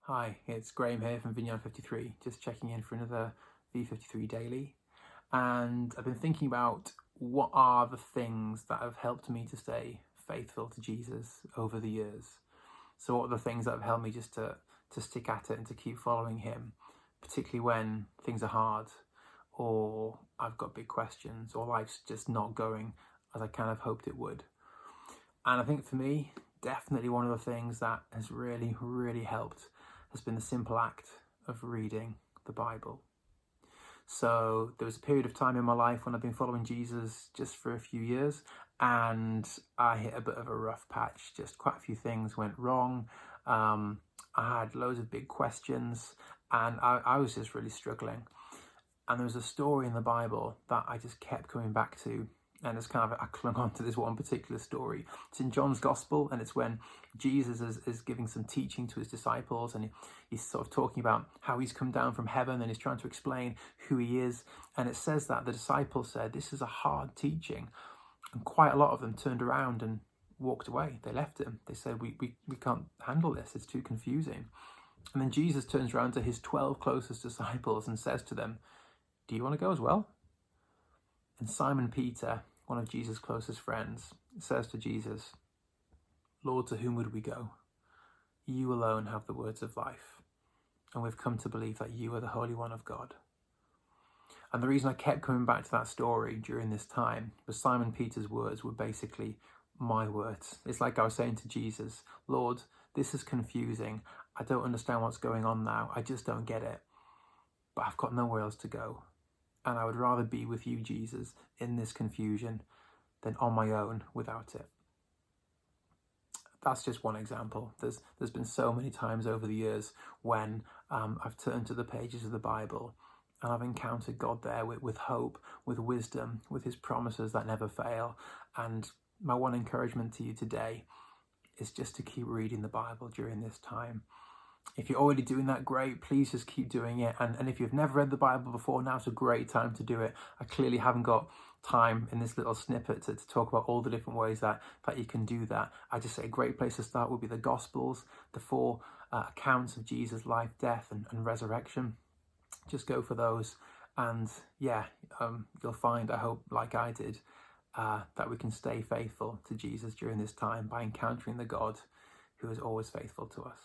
Hi, it's Graham here from V53, just checking in for another V53 Daily. And I've been thinking about what are the things that have helped me to stay faithful to Jesus over the years. So what are the things that have helped me just to stick at it and to keep following him, particularly when things are hard or I've got big questions or life's just not going as I kind of hoped it would. And I think for me, definitely one of the things that has really helped has been the simple act of reading the Bible. So there was a period of time in my life when I've been following Jesus just for a few years, and I hit a bit of a rough patch. Just quite a few things went wrong. I had loads of big questions, and I was just really struggling. And there was a story in the Bible that I just kept coming back to, and it's kind of, I clung on to this one particular story. It's in John's Gospel, and it's when Jesus is giving some teaching to his disciples, and he's sort of talking about how he's come down from heaven, and he's trying to explain who he is. And it says that the disciples said, "This is a hard teaching." And quite a lot of them turned around and walked away. They left him. They said, we can't handle this. It's too confusing. And then Jesus turns around to his 12 closest disciples and says to them, "Do you want to go as well?" And Simon Peter, one of Jesus' closest friends, says to Jesus, "Lord, to whom would we go? You alone have the words of life, and we've come to believe that you are the Holy One of God." And the reason I kept coming back to that story during this time was Simon Peter's words were basically my words. It's like I was saying to Jesus, "Lord, this is confusing. I don't understand what's going on now. I just don't get it. But I've got nowhere else to go. And I would rather be with you, Jesus, in this confusion than on my own without it." That's just one example. There's been so many times over the years when I've turned to the pages of the Bible and I've encountered God there with hope, with wisdom, with his promises that never fail. And my one encouragement to you today is just to keep reading the Bible during this time. If you're already doing that, great. Please just keep doing it. And if you've never read the Bible before, now's a great time to do it. I clearly haven't got time in this little snippet to talk about all the different ways that you can do that. I just say a great place to start would be the Gospels, the four accounts of Jesus' life, death, and resurrection. Just go for those. And yeah, you'll find, I hope, like I did, that we can stay faithful to Jesus during this time by encountering the God who is always faithful to us.